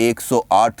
108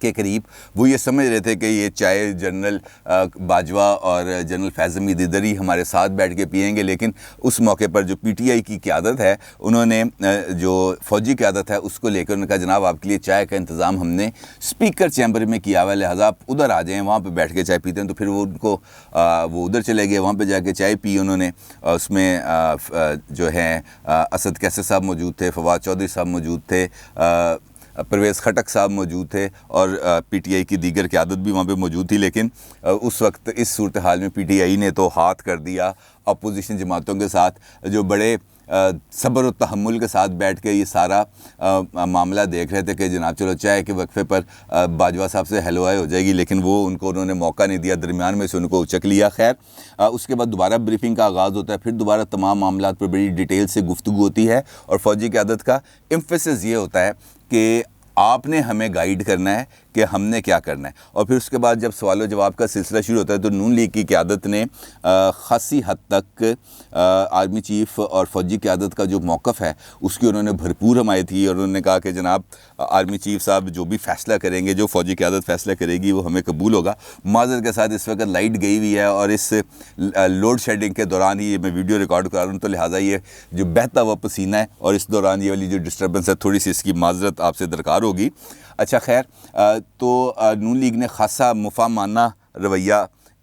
کے قریب وہ یہ سمجھ رہے تھے کہ یہ چائے جنرل باجوہ اور جنرل فیض حمید ادری ہمارے ساتھ بیٹھ کے پئیں گے، لیکن اس موقع پر جو پی ٹی آئی کی قیادت ہے انہوں نے جو فوجی قیادت ہے اس کو لے کر انہوں نے کہا جناب آپ کے لیے چائے کا انتظام ہم نے اسپیکر چیمبر میں کیا ہوا ہے، لہٰذا آپ ادھر آ جائیں، وہاں پہ بیٹھ کے چائے پیتے ہیں۔ تو پھر وہ ان کو وہ ادھر چلے گئے، وہاں پہ جا کے چائے پی انہوں نے۔ اس میں جو ہیں اسد کیسر صاحب موجود تھے، فواد چودھری صاحب موجود تھے، پرویز خٹک صاحب موجود تھے، اور پی ٹی آئی کی دیگر قیادت بھی وہاں پہ موجود تھی۔ لیکن اس وقت اس صورتحال میں پی ٹی آئی نے تو ہاتھ کر دیا اپوزیشن جماعتوں کے ساتھ، جو بڑے صبر و تحمل کے ساتھ بیٹھ کے یہ سارا معاملہ دیکھ رہے تھے کہ جناب چلو چائے کے وقفے پر باجوہ صاحب سے ہیلو ہائی ہو جائے گی، لیکن وہ انہوں نے موقع نہیں دیا، درمیان میں سے ان کو اچک لیا۔ خیر اس کے بعد دوبارہ بریفنگ کا آغاز ہوتا ہے، پھر دوبارہ تمام معاملات پر بڑی ڈیٹیل سے گفتگو ہوتی ہے، اور فوجی قیادت کا ایمفیسس یہ ہوتا ہے کہ آپ نے ہمیں گائیڈ کرنا ہے کہ ہم نے کیا کرنا ہے۔ اور پھر اس کے بعد جب سوال و جواب کا سلسلہ شروع ہوتا ہے تو نون لیگ کی قیادت نے خاصی حد تک آرمی چیف اور فوجی قیادت کا جو موقف ہے اس کی انہوں نے بھرپور حمایت کی، اور انہوں نے کہا کہ جناب آرمی چیف صاحب جو بھی فیصلہ کریں گے، جو فوجی قیادت فیصلہ کرے گی وہ ہمیں قبول ہوگا۔ معذرت کے ساتھ اس وقت لائٹ گئی ہوئی ہے اور اس لوڈ شیڈنگ کے دوران ہی میں ویڈیو ریکارڈ کر رہا ہوں، تو لہٰذا یہ جو بہتا ہوا پسینہ ہے اور اس دوران یہ والی جو ڈسٹربنس ہے تھوڑی سی اس کی معذرت آپ سے درکار ہوگی۔ اچھا خیر، تو نون لیگ نے خاصا مفاہمانہ رویہ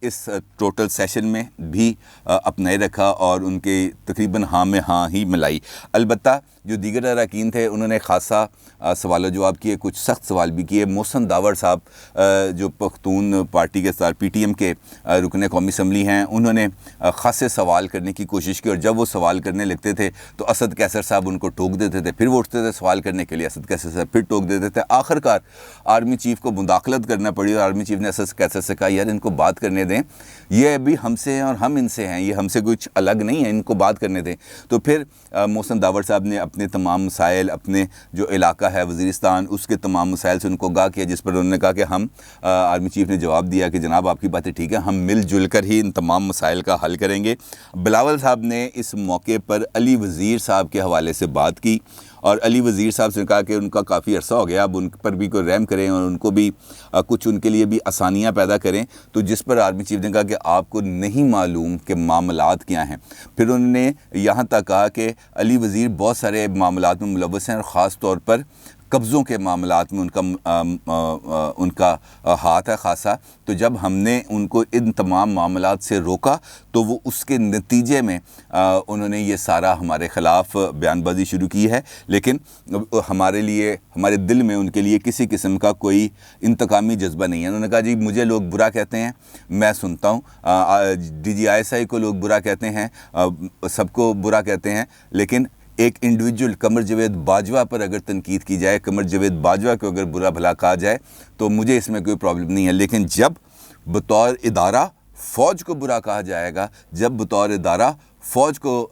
اس ٹوٹل سیشن میں بھی اپنائے رکھا اور ان کے تقریباً ہاں میں ہاں ہی ملائی۔ البتہ جو دیگر اراکین تھے انہوں نے خاصا سوال و جواب کیے، کچھ سخت سوال بھی کیے۔ محسن داور صاحب جو پختون پارٹی کے ساتھ پی ٹی ایم کے رکن قومی اسمبلی ہیں، انہوں نے خاصے سوال کرنے کی کوشش کی، اور جب وہ سوال کرنے لگتے تھے تو اسد کیسر صاحب ان کو ٹوک دیتے تھے، پھر وہ اٹھتے تھے سوال کرنے کے لیے، اسد کیسر صاحب پھر ٹوک دیتے تھے۔ آخر کار آرمی چیف کو مداخلت کرنا پڑی، اور آرمی چیف نے اسد کیسر سے کہا یار ان کو بات کرنے دیں، یہ ابھی ہم سے ہیں اور ہم ان سے ہیں، یہ ہم سے کچھ الگ نہیں ہے، ان کو بات کرنے دیں۔ تو پھر محسن داور صاحب نے اپنے تمام مسائل، اپنے جو علاقہ ہے وزیرستان اس کے تمام مسائل سے ان کو آگاہ کیا، جس پر انہوں نے کہا کہ ہم آرمی چیف نے جواب دیا کہ جناب آپ کی باتیں ٹھیک ہے، ہم مل جل کر ہی ان تمام مسائل کا حل کریں گے۔ بلاول صاحب نے اس موقع پر علی وزیر صاحب کے حوالے سے بات کی، اور علی وزیر صاحب سے کہا کہ ان کا کافی عرصہ ہو گیا، اب ان پر بھی کوئی رحم کریں اور ان کو بھی کچھ ان کے لیے بھی آسانیاں پیدا کریں۔ تو جس پر آرمی چیف نے کہا کہ آپ کو نہیں معلوم کہ معاملات کیا ہیں۔ پھر انہوں نے یہاں تک کہا کہ علی وزیر بہت سارے معاملات میں ملوث ہیں، اور خاص طور پر قبضوں کے معاملات میں ان کا ہاتھ ہے خاصا۔ تو جب ہم نے ان کو ان تمام معاملات سے روکا تو وہ اس کے نتیجے میں انہوں نے یہ سارا ہمارے خلاف بیان بازی شروع کی ہے، لیکن ہمارے لیے، ہمارے دل میں ان کے لیے کسی قسم کا کوئی انتقامی جذبہ نہیں ہے۔ انہوں نے کہا جی مجھے لوگ برا کہتے ہیں، میں سنتا ہوں، D G I S I کو لوگ برا کہتے ہیں، سب کو برا کہتے ہیں، لیکن ایک انڈیویجول قمر جاوید باجوہ پر اگر تنقید کی جائے، قمر جاوید باجوہ کو اگر برا بھلا کہا جائے تو مجھے اس میں کوئی پرابلم نہیں ہے، لیکن جب بطور ادارہ فوج کو برا کہا جائے گا، جب بطور ادارہ فوج کو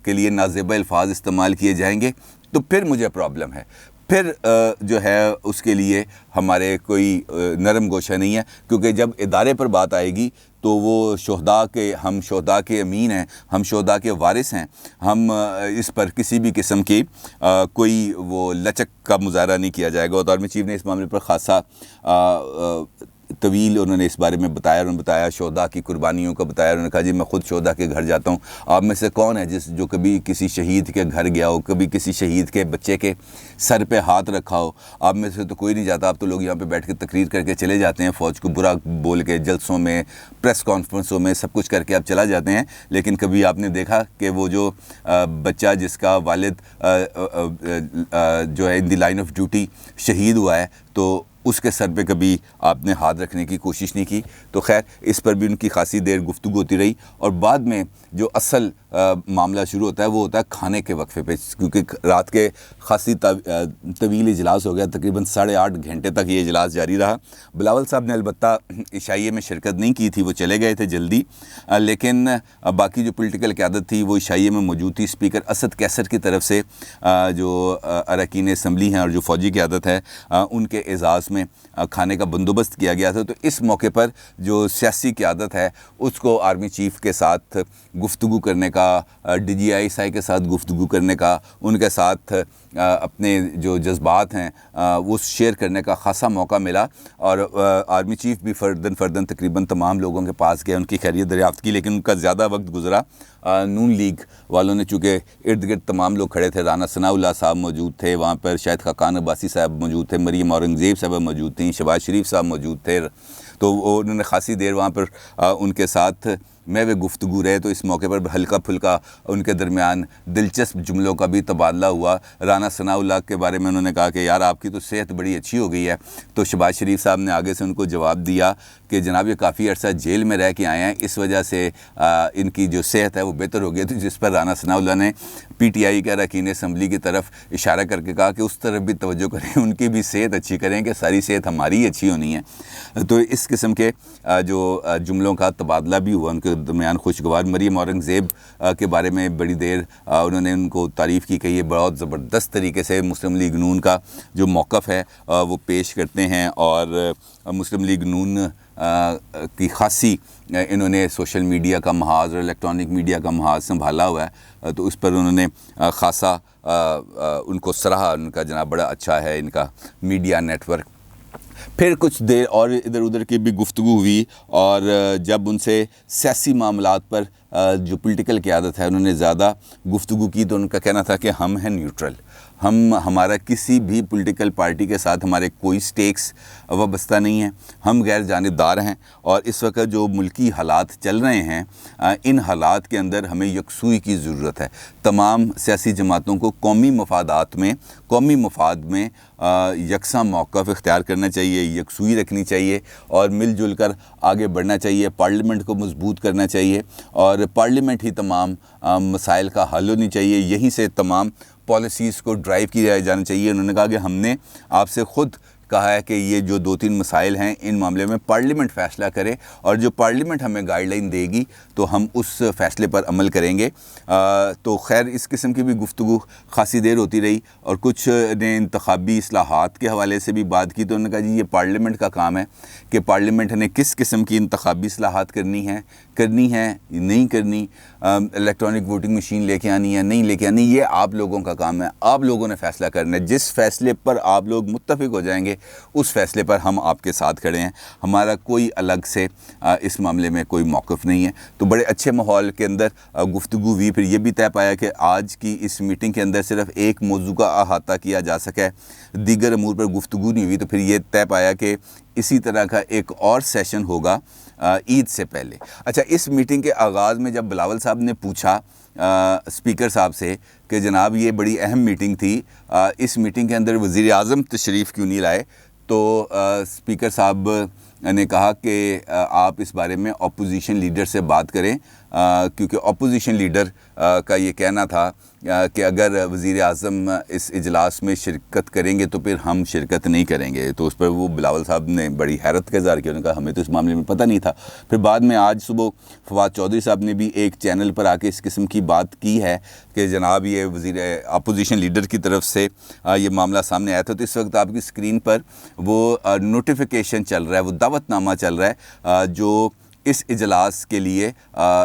کے لیے نازیبہ الفاظ استعمال کیے جائیں گے تو پھر مجھے پرابلم ہے، پھر جو ہے اس کے لیے ہمارے کوئی نرم گوشہ نہیں ہے، کیونکہ جب ادارے پر بات آئے گی تو وہ ہم شہداء کے امین ہیں، ہم شہداء کے وارث ہیں، ہم اس پر کسی بھی قسم کی کوئی وہ لچک کا مظاہرہ نہیں کیا جائے گا۔ اور آرمی چیف نے اس معاملے پر خاصا طویل انہوں نے اس بارے میں بتایا، انہوں نے بتایا شہداء کی قربانیوں کا بتایا۔ انہوں نے کہا جی میں خود شہداء کے گھر جاتا ہوں، آپ میں سے کون ہے جو کبھی کسی شہید کے گھر گیا ہو، کبھی کسی شہید کے بچے کے سر پہ ہاتھ رکھا ہو؟ آپ میں سے تو کوئی نہیں جاتا، آپ تو لوگ یہاں پہ بیٹھ کے تقریر کر کے چلے جاتے ہیں، فوج کو برا بول کے جلسوں میں، پریس کانفرنسوں میں سب کچھ کر کے آپ چلا جاتے ہیں، لیکن کبھی آپ نے دیکھا کہ وہ جو بچہ جس کا والد جو ہے ان دی لائن آف ڈیوٹی شہید ہوا ہے تو اس کے سر پہ کبھی آپ نے ہاتھ رکھنے کی کوشش نہیں کی؟ تو خیر اس پر بھی ان کی خاصی دیر گفتگو ہوتی رہی، اور بعد میں جو اصل معاملہ شروع ہوتا ہے وہ ہوتا ہے کھانے کے وقفے پہ، کیونکہ رات کے خاصی طویل اجلاس ہو گیا، تقریباً 8.5 گھنٹے تک یہ اجلاس جاری رہا۔ بلاول صاحب نے البتہ عشائیے میں شرکت نہیں کی تھی، وہ چلے گئے تھے جلدی، لیکن باقی جو پولیٹیکل قیادت تھی وہ عشائیے میں موجود تھی۔ اسپیکر اسد کیسر کی طرف سے جو اراکین اسمبلی ہیں اور جو فوجی قیادت ہے ان کے اعزاز میں کھانے کا بندوبست کیا گیا تھا۔ تو اس موقع پر جو سیاسی قیادت ہے اس کو آرمی چیف کے ساتھ گفتگو کرنے کا، DGI کے ساتھ گفتگو کرنے کا، ان کے ساتھ اپنے جو جذبات ہیں وہ شیئر کرنے کا خاصا موقع ملا، اور آرمی چیف بھی فرداً تقریباً تمام لوگوں کے پاس گئے، ان کی خیریت دریافت کی، لیکن ان کا زیادہ وقت گزرا نون لیگ والوں نے، چونکہ ارد گرد تمام لوگ کھڑے تھے، رانا ثناء اللہ صاحب موجود تھے وہاں پر، شاہد خاقان عباسی صاحب موجود تھے، مریم اورنگزیب صاحب موجود تھیں، شہباز شریف صاحب موجود تھے، تو انہوں نے خاصی دیر وہاں پر ان کے ساتھ میں گفتگو رہے۔ تو اس موقع پر ہلکا پھلکا ان کے درمیان دلچسپ جملوں کا بھی تبادلہ ہوا۔ رانا ثناء اللہ کے بارے میں انہوں نے کہا کہ یار آپ کی تو صحت بڑی اچھی ہو گئی ہے، تو شہباز شریف صاحب نے آگے سے ان کو جواب دیا کہ جناب یہ کافی عرصہ جیل میں رہ کے آئے ہیں، اس وجہ سے ان کی جو صحت ہے وہ بہتر ہو گئی تھی، جس پر رانا ثناء اللہ نے PTI کے اراکین اسمبلی کی طرف اشارہ کر کے کہا کہ اس طرف بھی توجہ کریں، ان کی بھی صحت اچھی کریں کہ ساری صحت ہماری ہی اچھی ہونی ہے۔ تو اس قسم کے جو جملوں کا تبادلہ بھی ہوا ان کے درمیان خوشگوار۔ مریم اورنگزیب کے بارے میں بڑی دیر انہوں نے ان کو تعریف کی کہ یہ بہت زبردست طریقے سے مسلم لیگ نون کا جو موقف ہے وہ پیش کرتے ہیں، اور مسلم لیگ نون کی خاصی انہوں نے سوشل میڈیا کا محاذ اور الیکٹرانک میڈیا کا محاذ سنبھالا ہوا ہے، تو اس پر انہوں نے خاصا ان کو سراہا، ان کا جناب بڑا اچھا ہے ان کا میڈیا نیٹ ورک۔ پھر کچھ دیر اور ادھر ادھر کی بھی گفتگو ہوئی، اور جب ان سے سیاسی معاملات پر جو پولیٹیکل قیادت ہے انہوں نے زیادہ گفتگو کی، تو ان کا کہنا تھا کہ ہم ہیں نیوٹرل، ہمارا کسی بھی پولیٹیکل پارٹی کے ساتھ ہمارے کوئی سٹیکس وابستہ نہیں ہیں، ہم غیر جانبدار ہیں، اور اس وقت جو ملکی حالات چل رہے ہیں ان حالات کے اندر ہمیں یکسوئی کی ضرورت ہے۔ تمام سیاسی جماعتوں کو قومی مفاد میں یکساں موقف اختیار کرنا چاہیے، یکسوئی رکھنی چاہیے، اور مل جل کر آگے بڑھنا چاہیے، پارلیمنٹ کو مضبوط کرنا چاہیے، اور پارلیمنٹ ہی تمام مسائل کا حل ہونی چاہیے، یہیں سے تمام پالیسیز کو ڈرائیو کیا جانا چاہیے۔ انہوں نے کہا کہ ہم نے آپ سے خود کہا ہے کہ یہ جو 2-3 مسائل ہیں ان معاملے میں پارلیمنٹ فیصلہ کرے، اور جو پارلیمنٹ ہمیں گائیڈ لائن دے گی تو ہم اس فیصلے پر عمل کریں گے۔ تو خیر اس قسم کی بھی گفتگو خاصی دیر ہوتی رہی، اور کچھ نے انتخابی اصلاحات کے حوالے سے بھی بات کی، تو انہوں نے کہا جی یہ پارلیمنٹ کا کام ہے کہ پارلیمنٹ نے کس قسم کی انتخابی اصلاحات کرنی ہے نہیں کرنی، الیکٹرانک ووٹنگ مشین لے کے آنی ہے نہیں لے کے آنی، یہ آپ لوگوں کا کام ہے، آپ لوگوں نے فیصلہ کرنا ہے، جس فیصلے پر آپ لوگ متفق ہو جائیں گے اس فیصلے پر ہم آپ کے ساتھ کھڑے ہیں، ہمارا کوئی الگ سے اس معاملے میں کوئی موقف نہیں ہے۔ تو بڑے اچھے ماحول کے اندر گفتگو ہوئی۔ پھر یہ بھی طے پایا کہ آج کی اس میٹنگ کے اندر صرف ایک موضوع کا احاطہ کیا جا سکے، دیگر امور پر گفتگو نہیں ہوئی، تو پھر یہ طے پایا کہ اسی طرح کا ایک اور سیشن ہوگا عید سے پہلے۔ اچھا، اس میٹنگ کے آغاز میں جب بلاول صاحب نے پوچھا اسپیکر صاحب سے کہ جناب یہ بڑی اہم میٹنگ تھی، اس میٹنگ کے اندر وزیر اعظم تشریف کیوں نہیں لائے، تو اسپیکر صاحب نے کہا کہ آپ اس بارے میں اپوزیشن لیڈر سے بات کریں، کیونکہ اپوزیشن لیڈر کا یہ کہنا تھا کہ اگر وزیر اعظم اس اجلاس میں شرکت کریں گے تو پھر ہم شرکت نہیں کریں گے۔ تو اس پر وہ بلاول صاحب نے بڑی حیرت کا اظہار کیا، انہوں نے کہا ہمیں تو اس معاملے میں پتہ نہیں تھا۔ پھر بعد میں آج صبح فواد چودھری صاحب نے بھی ایک چینل پر آ کے اس قسم کی بات کی ہے کہ جناب یہ وزیر اپوزیشن لیڈر کی طرف سے یہ معاملہ سامنے آیا تھا۔ تو اس وقت آپ کی اسکرین پر وہ نوٹیفیکیشن چل رہا ہے، وہ دعوت نامہ چل رہا ہے جو اس اجلاس کے لیے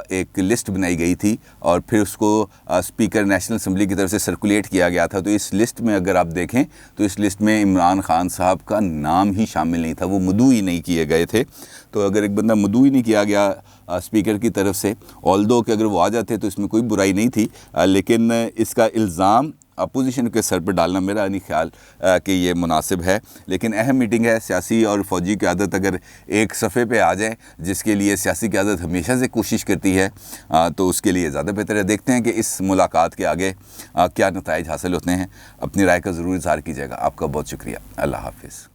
ایک لسٹ بنائی گئی تھی، اور پھر اس کو اسپیکر نیشنل اسمبلی کی طرف سے سرکولیٹ کیا گیا تھا۔ تو اس لسٹ میں اگر آپ دیکھیں تو اس لسٹ میں عمران خان صاحب کا نام ہی شامل نہیں تھا، وہ مدعو ہی نہیں کیے گئے تھے۔ تو اگر ایک بندہ مدعو ہی نہیں کیا گیا اسپیکر کی طرف سے، آلدو کہ اگر وہ آ جاتے تو اس میں کوئی برائی نہیں تھی، لیکن اس کا الزام اپوزیشن کے سر پر ڈالنا میرا نہیں خیال کہ یہ مناسب ہے۔ لیکن اہم میٹنگ ہے، سیاسی اور فوجی قیادت اگر ایک صفحے پہ آ جائیں، جس کے لیے سیاسی قیادت ہمیشہ سے کوشش کرتی ہے، تو اس کے لیے زیادہ بہتر ہے۔ دیکھتے ہیں کہ اس ملاقات کے آگے کیا نتائج حاصل ہوتے ہیں۔ اپنی رائے کا ضرور اظہار کیجیے گا۔ آپ کا بہت شکریہ۔ اللہ حافظ۔